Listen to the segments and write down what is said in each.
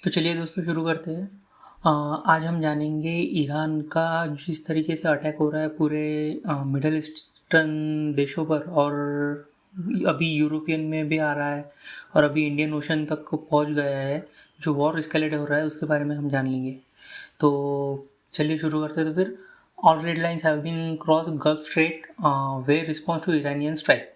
तो चलिए दोस्तों शुरू करते हैं। आज हम जानेंगे ईरान का जिस तरीके से अटैक हो रहा है पूरे मिडल ईस्टर्न देशों पर, और अभी यूरोपियन में भी आ रहा है और अभी इंडियन ओशन तक को पहुंच गया है। जो वॉर एस्केलेट हो रहा है उसके बारे में हम जान लेंगे। तो चलिए शुरू करते हैं। तो फिर all red lines have been cross gulf strait way response to Iranian strike.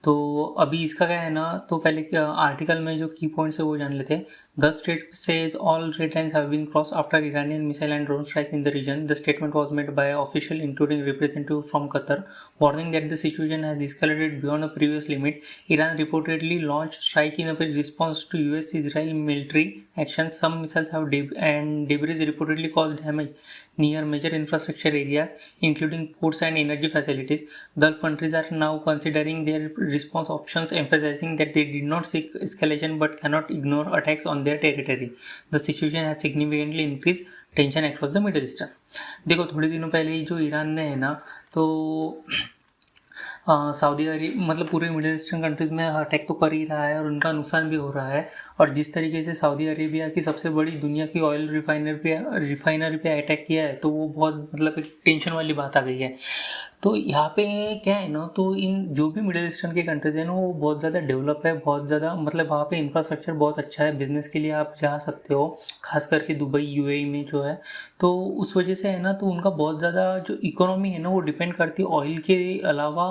तो अभी इसका क्या है ना, तो पहले आर्टिकल में जो की पॉइंट्स है वो जान लेते हैं। Gulf state says all red lines have been cross after Iranian missile and drone strike in the region. The statement was made by official including representative from Qatar warning that the situation has escalated beyond the previous limit. Iran reportedly launched strike in a response to US-Israel military actions. Some missiles have and debris reportedly caused damage near major infrastructure areas, including ports and energy facilities. Gulf countries are now considering their response options, emphasizing that they did not seek escalation but cannot ignore attacks on their territory. The situation has significantly increased tension across the Middle East. देखो, थोड़े दिनों पहले ही जो Iran ने है ना, तो Saudi अरब मतलब पूरे मिडिल ईस्टर्न कंट्रीज़ में अटैक तो कर ही रहा है और उनका नुकसान भी हो रहा है। और जिस तरीके से सऊदी अरेबिया की सबसे बड़ी दुनिया की ऑयल रिफाइनरी पे अटैक किया है, तो वो बहुत मतलब एक टेंशन वाली बात आ गई है। तो यहाँ पे क्या है ना, तो इन जो भी मिडिल ईस्टर्न के कंट्रीज़ हैं ना, वो बहुत ज़्यादा डेवलप है, बहुत ज़्यादा मतलब वहाँ पे इंफ्रास्ट्रक्चर बहुत अच्छा है, बिज़नेस के लिए आप जा सकते हो, खास करके दुबई यूएई में जो है। तो उस वजह से है ना, तो उनका बहुत ज़्यादा जो इकोनॉमी है ना, वो डिपेंड करती है ऑयल के अलावा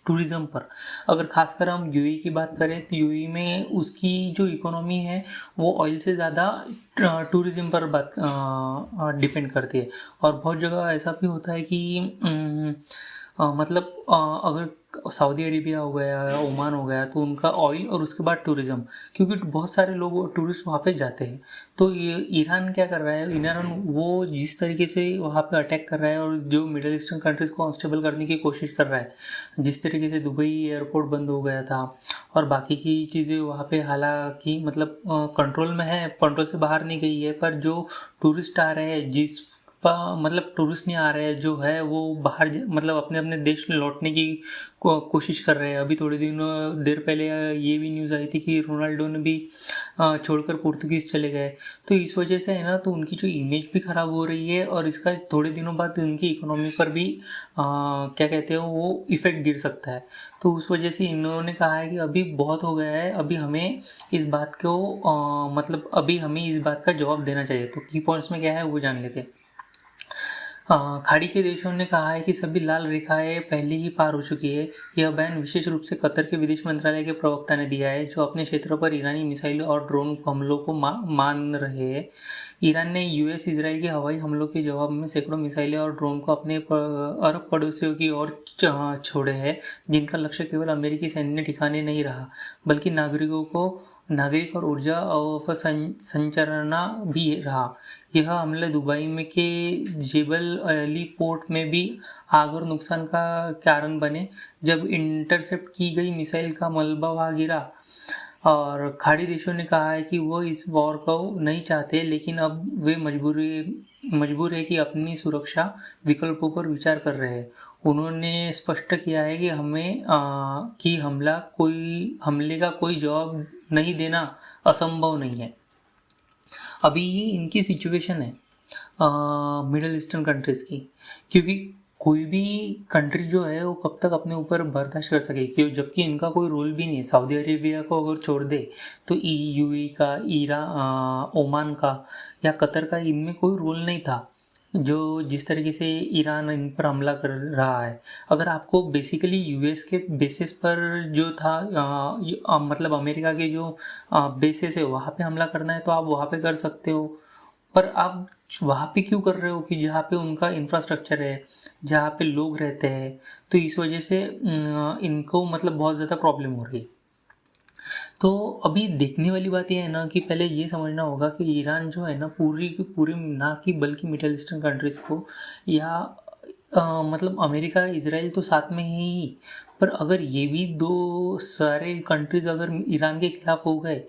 टूरिज़्म पर। अगर खासकर हम यूएई की बात करें तो यूएई में उसकी जो इकोनॉमी है वो ऑयल से ज़्यादा टूरिज़्म पर बात डिपेंड करती है। और बहुत जगह ऐसा भी होता है कि मतलब अगर सऊदी अरेबिया हो गया या ओमान हो गया, तो उनका ऑयल और उसके बाद टूरिज़्म, क्योंकि बहुत सारे लोग टूरिस्ट वहाँ पे जाते हैं। तो ये ईरान क्या कर रहा है, ईरान वो जिस तरीके से वहाँ पे अटैक कर रहा है और जो मिडिल ईस्टर्न कंट्रीज़ को अनस्टेबल करने की कोशिश कर रहा है, जिस तरीके से दुबई एयरपोर्ट बंद हो गया था और बाकी की चीज़ें वहाँ पे हालांकि मतलब कंट्रोल में है, कंट्रोल से बाहर नहीं गई है, पर जो टूरिस्ट आ रहे हैं मतलब टूरिस्ट नहीं आ रहे हैं, जो है वो बाहर मतलब अपने अपने देश लौटने की कोशिश कर रहे हैं। अभी थोड़े दिनों देर पहले ये भी न्यूज़ आई थी कि रोनाल्डो ने भी छोड़कर पुर्तगीज चले गए। तो इस वजह से है ना, तो उनकी जो इमेज भी ख़राब हो रही है और इसका थोड़े दिनों बाद उनकी इकोनॉमी पर भी क्या कहते हैं वो इफ़ेक्ट गिर सकता है। तो उस वजह से इन्होंने कहा है कि अभी बहुत हो गया है, अभी हमें इस बात को मतलब अभी हमें इस बात का जवाब देना चाहिए। तो की पॉइंट्स में क्या है वो जान लेते हैं। खाड़ी के देशों ने कहा है कि सभी लाल रेखाएं पहले ही पार हो चुकी है। यह बयान विशेष रूप से कतर के विदेश मंत्रालय के प्रवक्ता ने दिया है, जो अपने क्षेत्रों पर ईरानी मिसाइलों और ड्रोन हमलों को मान रहे हैं। ईरान ने यूएस इजराइल के हवाई हमलों के जवाब में सैकड़ों मिसाइलें और ड्रोन को अपने अरब पड़ोसियों की ओर छोड़े हैं, जिनका लक्ष्य केवल अमेरिकी सैन्य ठिकाने नहीं रहा, बल्कि नागरिक और ऊर्जा अवसंरचना भी रहा। यह हमले दुबई में के जेबल अली पोर्ट में भी आग और नुकसान का कारण बने, जब इंटरसेप्ट की गई मिसाइल का मलबा वहाँ गिरा। और खाड़ी देशों ने कहा है कि वो इस वॉर को नहीं चाहते, लेकिन अब वे मजबूर है कि अपनी सुरक्षा विकल्पों पर विचार कर रहे हैं। उन्होंने स्पष्ट किया है कि हमले का कोई जवाब नहीं देना असंभव नहीं है। अभी ये इनकी सिचुएशन है मिडिल ईस्टर्न कंट्रीज़ की, क्योंकि कोई भी कंट्री जो है वो कब तक अपने ऊपर बर्दाश्त कर सके, क्यों जबकि इनका कोई रोल भी नहीं है। सऊदी अरेबिया को अगर छोड़ दे तो यूएई का, ओमान का या कतर का, इनमें कोई रोल नहीं था। जो जिस तरीके से ईरान इन पर हमला कर रहा है, अगर आपको बेसिकली यूएस के बेसिस पर जो था मतलब अमेरिका के जो बेसिस है वहाँ पे हमला करना है तो आप वहाँ पे कर सकते हो, पर आप वहाँ पे क्यों कर रहे हो कि जहाँ पे उनका इंफ्रास्ट्रक्चर है, जहाँ पे लोग रहते हैं। तो इस वजह से इनको मतलब बहुत ज़्यादा प्रॉब्लम हो रही है। तो अभी देखने वाली बात यह है ना कि पहले ये समझना होगा कि ईरान जो है ना, पूरी की पूरी ना कि बल्कि मिडिल ईस्टर्न कंट्रीज़ को या मतलब अमेरिका इजराइल तो साथ में ही, पर अगर ये भी दो सारे कंट्रीज अगर ईरान के खिलाफ हो गए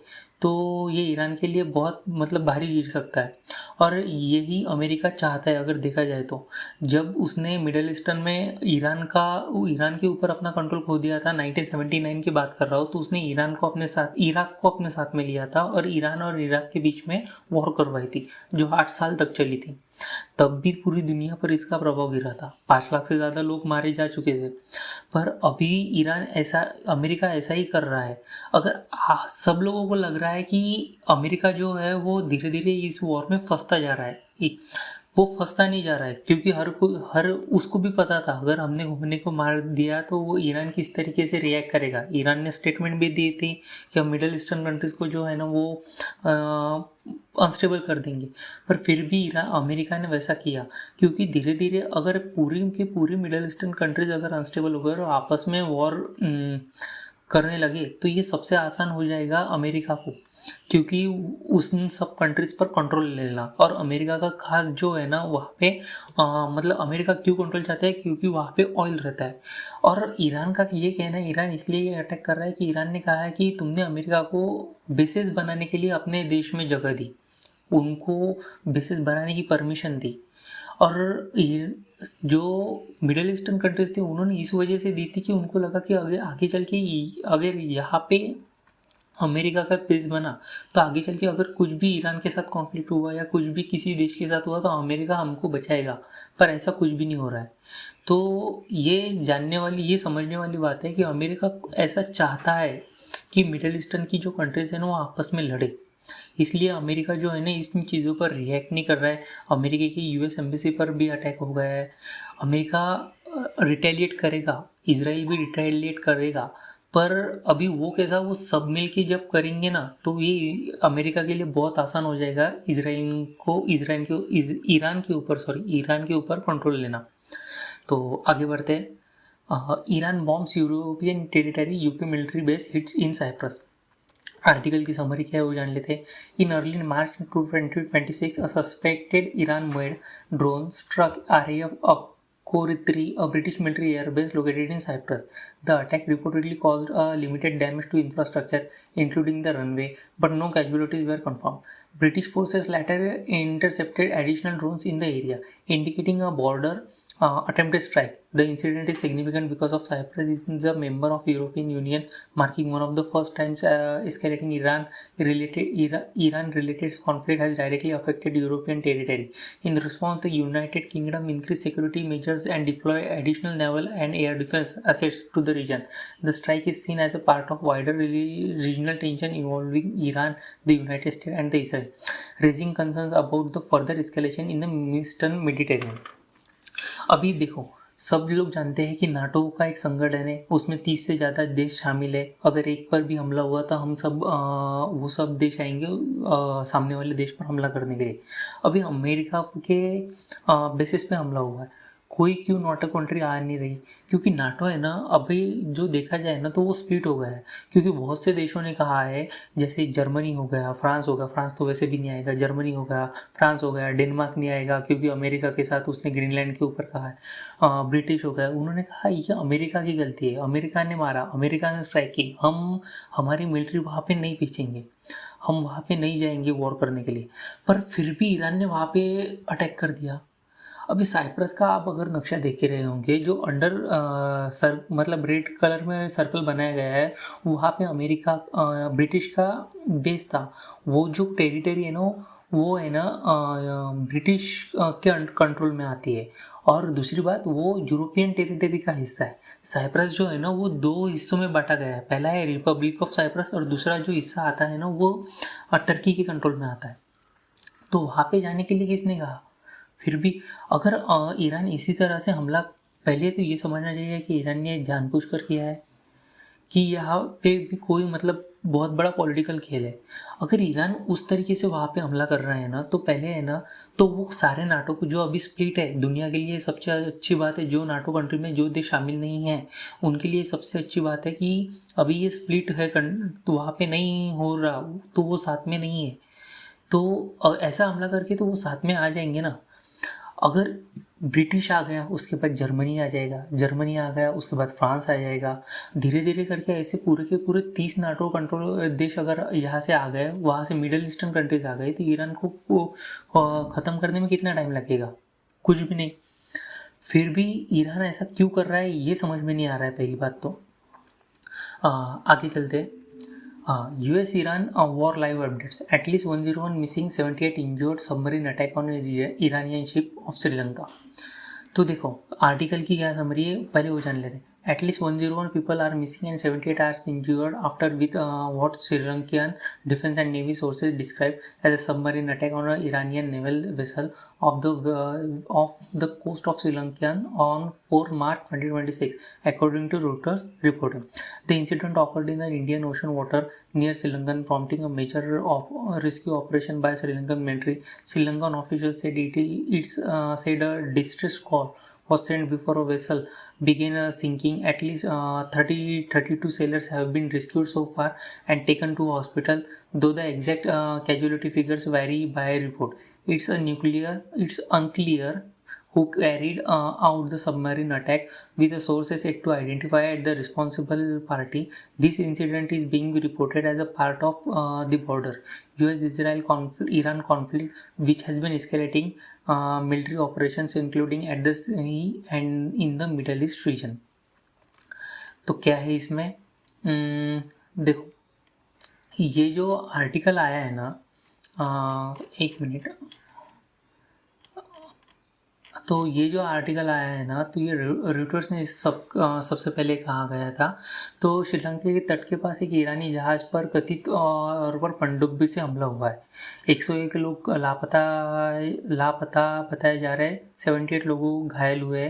तो ये ईरान के लिए बहुत मतलब भारी गिर सकता है। और यही अमेरिका चाहता है अगर देखा जाए तो। जब उसने मिडल ईस्टर्न में ईरान के ऊपर अपना कंट्रोल खो दिया था, 1979 की बात कर रहा हूँ, तो उसने इराक को अपने साथ में लिया था और ईरान और इराक के बीच में वॉर करवाई थी जो 8 साल तक चली थी। तब भी पूरी दुनिया पर इसका प्रभाव गिरा था, 5 लाख से ज़्यादा लोग मारे जा चुके थे। पर अभी अमेरिका ऐसा ही कर रहा है। अगर सब लोगों को लग रहा है कि अमेरिका जो है वो धीरे धीरे इस वॉर में फंसता जा रहा है, वो फंसता नहीं जा रहा है, क्योंकि हर उसको भी पता था अगर हमने घूमने को मार दिया तो वो ईरान किस तरीके से रिएक्ट करेगा। ईरान ने स्टेटमेंट भी दी थी कि हम मिडल ईस्टर्न कंट्रीज़ को जो है ना वो अनस्टेबल कर देंगे। पर फिर भी अमेरिका ने वैसा किया, क्योंकि धीरे धीरे अगर पूरी मिडल ईस्टर्न कंट्रीज अगर अनस्टेबल हो गए और आपस में वॉर करने लगे तो ये सबसे आसान हो जाएगा अमेरिका को, क्योंकि उन सब कंट्रीज़ पर कंट्रोल ले लेना। और अमेरिका का खास जो है ना वहाँ पे मतलब अमेरिका क्यों कंट्रोल चाहता है, क्योंकि वहाँ पे ऑयल रहता है। और ईरान का ये कहना है, ईरान इसलिए ये अटैक कर रहा है कि ईरान ने कहा है कि तुमने अमेरिका को बेसेस बनाने के लिए अपने देश में जगह दी, उनको बेसिस बनाने की परमिशन दी। और जो मिडिल ईस्टर्न कंट्रीज थे उन्होंने इस वजह से दी थी कि उनको लगा कि आगे चल के अगर यहाँ पे अमेरिका का बेस बना तो आगे चल के अगर कुछ भी ईरान के साथ कॉन्फ्लिक्ट हुआ या कुछ भी किसी देश के साथ हुआ तो अमेरिका हमको बचाएगा। पर ऐसा कुछ भी नहीं हो रहा है। तो ये समझने वाली बात है कि अमेरिका ऐसा चाहता है कि मिडिल ईस्टर्न की जो कंट्रीज हैं ना वो आपस में लड़े। इसलिए अमेरिका जो है ना इन चीज़ों पर रिएक्ट नहीं कर रहा है। अमेरिका की यूएस एम्बेसी पर भी अटैक हो गया है। अमेरिका रिटेलिएट करेगा, इजराइल भी रिटेलिएट करेगा, पर अभी वो कैसा, वो सब मिल के जब करेंगे ना तो ये अमेरिका के लिए बहुत आसान हो जाएगा ईरान के ऊपर कंट्रोल लेना। तो आगे बढ़ते हैं। Iran bombs European territory, UK military base hit in Cyprus. Article की समरी क्या है वो जान लेते हैं। In early March 2026 a suspected Iran made drone struck RAF Khor 3, a British military airbase located in Cyprus. The attack reportedly caused a limited damage to infrastructure, including the runway, but no casualties were confirmed. British forces later intercepted additional drones in the area, indicating a border attempted strike. The incident is significant because of Cyprus is a member of European Union, marking one of the first times escalating Iran-related conflict has directly affected European territory. In response, the United Kingdom increased security measures and deployed additional naval and air defense assets to the region. The strike is seen as a part of wider regional tension involving Iran, the United States, and Israel, raising concerns about the further escalation in the Eastern Mediterranean. अभी देखो, सब लोग जानते हैं कि NATO का एक संगठन है, उसमें 30 से ज़्यादा देश शामिल है। अगर एक पर भी हमला हुआ तो वो सब देश आएंगे सामने वाले देश पर हमला करने के लिए। अभी अमेरिका के बेसिस पे हमला हुआ है, कोई क्यों नाटो कंट्री आ नहीं रही, क्योंकि नाटो है ना अभी जो देखा जाए ना तो वो स्प्लिट हो गया है। क्योंकि बहुत से देशों ने कहा है, जैसे जर्मनी हो गया, फ्रांस हो गया, फ्रांस तो वैसे भी नहीं आएगा, जर्मनी हो गया, फ्रांस हो गया, डेनमार्क नहीं आएगा क्योंकि अमेरिका के साथ उसने ग्रीनलैंड के ऊपर कहा है, ब्रिटिश हो गया, उन्होंने कहा ये अमेरिका की गलती है, अमेरिका ने मारा, अमेरिका ने स्ट्राइक की, हमारी मिलिट्री वहाँ पे नहीं भेजेंगे, हम वहाँ पे नहीं जाएंगे वॉर करने के लिए। पर फिर भी ईरान ने वहाँ पे अटैक कर दिया। अभी साइप्रस का आप अगर नक्शा देख रहे होंगे, जो अंडर मतलब रेड कलर में सर्कल बनाया गया है, वहाँ पे ब्रिटिश का बेस था। वो जो टेरिटरी है ना वो है ना ब्रिटिश के कंट्रोल में आती है। और दूसरी बात, वो यूरोपियन टेरिटरी का हिस्सा है। साइप्रस जो है ना वो 2 हिस्सों में बांटा गया है, पहला है रिपब्लिक ऑफ साइप्रस और दूसरा जो हिस्सा आता है ना वो टर्की के कंट्रोल में आता है। तो वहाँ पे जाने के लिए किसने कहा? फिर भी अगर ईरान इसी तरह से हमला, पहले तो ये समझना चाहिए कि ईरान ने जानबूझकर किया है कि यहाँ पे भी कोई मतलब बहुत बड़ा पॉलिटिकल खेल है। अगर ईरान उस तरीके से वहाँ पे हमला कर रहा है ना तो पहले है ना तो वो सारे नाटो को, जो अभी स्प्लिट है, दुनिया के लिए सबसे अच्छी बात है, जो नाटो कंट्री में जो देश शामिल नहीं है उनके लिए सबसे अच्छी बात है कि अभी ये स्प्लिट है तो वहाँ पे नहीं हो रहा, तो वो साथ में नहीं है। तो ऐसा हमला करके तो वो साथ में आ जाएंगे ना। अगर ब्रिटिश आ गया, उसके बाद जर्मनी आ जाएगा, जर्मनी आ गया उसके बाद फ्रांस आ जाएगा। धीरे धीरे करके ऐसे पूरे के पूरे 30 नाटो कंट्रोल देश अगर यहाँ से आ गए, वहाँ से मिडल ईस्टर्न कंट्रीज आ गई, तो ईरान को ख़त्म करने में कितना टाइम लगेगा? कुछ भी नहीं। फिर भी ईरान ऐसा क्यों कर रहा है ये समझ में नहीं आ रहा है। पहली बात तो आगे चलते। US Iran war live updates. At least 101 missing, 78 injured, submarine attack on Iranian ship of Sri Lanka. तो देखो आर्टिकल की क्या समरी है, पहले वो जान लेते हैं। At least 101 people are missing and 78 are injured after with what Sri Lankan defense and navy sources described as a submarine attack on an Iranian naval vessel of the coast of Sri Lanka on 4 March 2026, according to Reuters reporting. The incident occurred in the Indian Ocean water near Sri Lanka, prompting a major rescue operation by Sri Lankan military. Sri Lankan officials said said a distress call was sent before a vessel began sinking. At least 32 sailors have been rescued so far and taken to hospital, though the exact casualty figures vary by report. It's unclear who carried out the submarine attack, with the sources yet to identify the responsible party. This incident is being reported as a part of the border US-Israel Iran conflict, which has been escalating military operations including at the sea and in the Middle East region. तो क्या है इसमें? देखो ये जो article आया है ना, एक मिनट। तो ये जो आर्टिकल आया है ना, तो ये रॉयटर्स ने सबसे पहले कहा गया था। तो श्रीलंका के तट के पास एक ईरानी जहाज़ पर कथित और पर पनडुब्बी से हमला हुआ है। 101 लोग लापता बताए जा रहे हैं, 78 लोगों घायल हुए।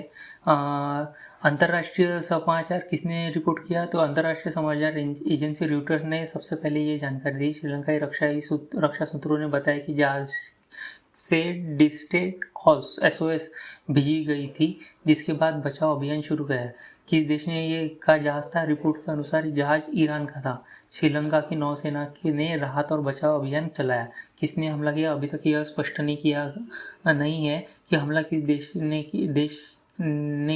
अंतर्राष्ट्रीय समाचार किसने रिपोर्ट किया? तो अंतर्राष्ट्रीय समाचार एजेंसी रॉयटर्स ने सबसे पहले ये जानकारी दी। श्रीलंकाई रक्षा सूत्रों ने बताया कि जहाज़ से डिस्ट्रेस कॉल्स SOS भेजी गई थी, जिसके बाद बचाव अभियान शुरू किया। किस देश ने ये का जहाज़ था? रिपोर्ट के अनुसार जहाज़ ईरान का था। श्रीलंका की नौसेना ने राहत और बचाव अभियान चलाया। किसने हमला किया? अभी तक यह स्पष्ट नहीं है कि हमला किस देश ने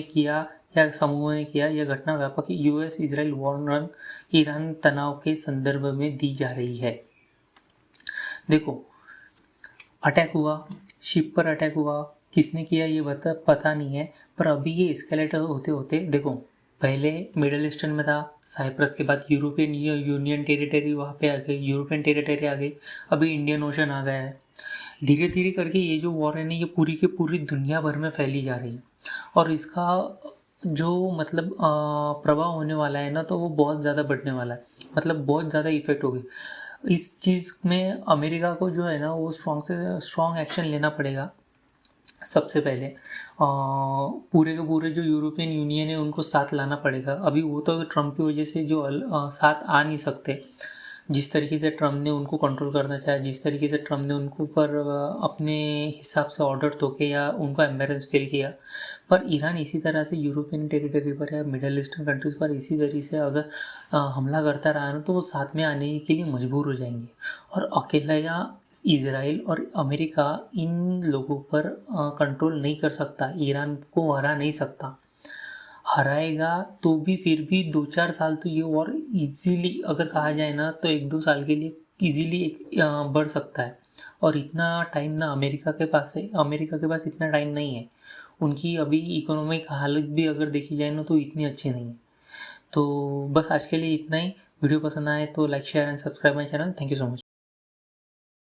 किया या समूह ने किया। यह घटना व्यापक US-इजराइल वॉर ईरान तनाव के संदर्भ में दी जा रही है। देखो अटैक हुआ, शिप पर अटैक हुआ, किसने किया ये पता नहीं है, पर अभी ये एस्केलेट होते होते देखो पहले मिडल ईस्टर्न में था, साइप्रस के बाद यूरोपियन यूनियन टेरिटरी वहाँ पे आ गई, यूरोपियन टेरिटरी आ गई, अभी इंडियन ओशन आ गया है। धीरे धीरे करके ये जो वॉर है ना, ये पूरी की पूरी दुनिया भर में फैली जा रही है और इसका जो मतलब प्रभाव होने वाला है ना, तो वो बहुत ज़्यादा बढ़ने वाला है, मतलब बहुत ज़्यादा इफेक्ट होगी। इस चीज़ में अमेरिका को जो है ना, वो स्ट्रॉन्ग एक्शन लेना पड़ेगा। सबसे पहले पूरे के पूरे जो यूरोपियन यूनियन है उनको साथ लाना पड़ेगा। अभी वो तो ट्रम्प की वजह से जो साथ आ नहीं सकते। जिस तरीके से ट्रम्प ने उनको कंट्रोल करना चाहा, जिस तरीके से ट्रम्प ने उनको पर अपने हिसाब से ऑर्डर तोके या उनको एम्बेरेंस फील किया, पर ईरान इसी तरह से यूरोपियन टेरिटरी पर या मिडल ईस्टर्न कंट्रीज़ पर इसी तरीके से अगर हमला करता रहा ना, तो वो साथ में आने के लिए मजबूर हो जाएंगे और अकेला या इजराइल और अमेरिका इन लोगों पर कंट्रोल नहीं कर सकता, ईरान को हरा नहीं सकता। हराएगा तो भी फिर भी 2-4 साल तो ये वॉर इजीली अगर कहा जाए ना, तो 1-2 साल के लिए इजीली बढ़ सकता है। और इतना टाइम ना अमेरिका के पास है, अमेरिका के पास इतना टाइम नहीं है। उनकी अभी इकोनॉमिक हालत भी अगर देखी जाए ना, तो इतनी अच्छी नहीं है। तो बस आज के लिए इतना ही। वीडियो पसंद आए तो like share and subscribe my channel. Thank you so much.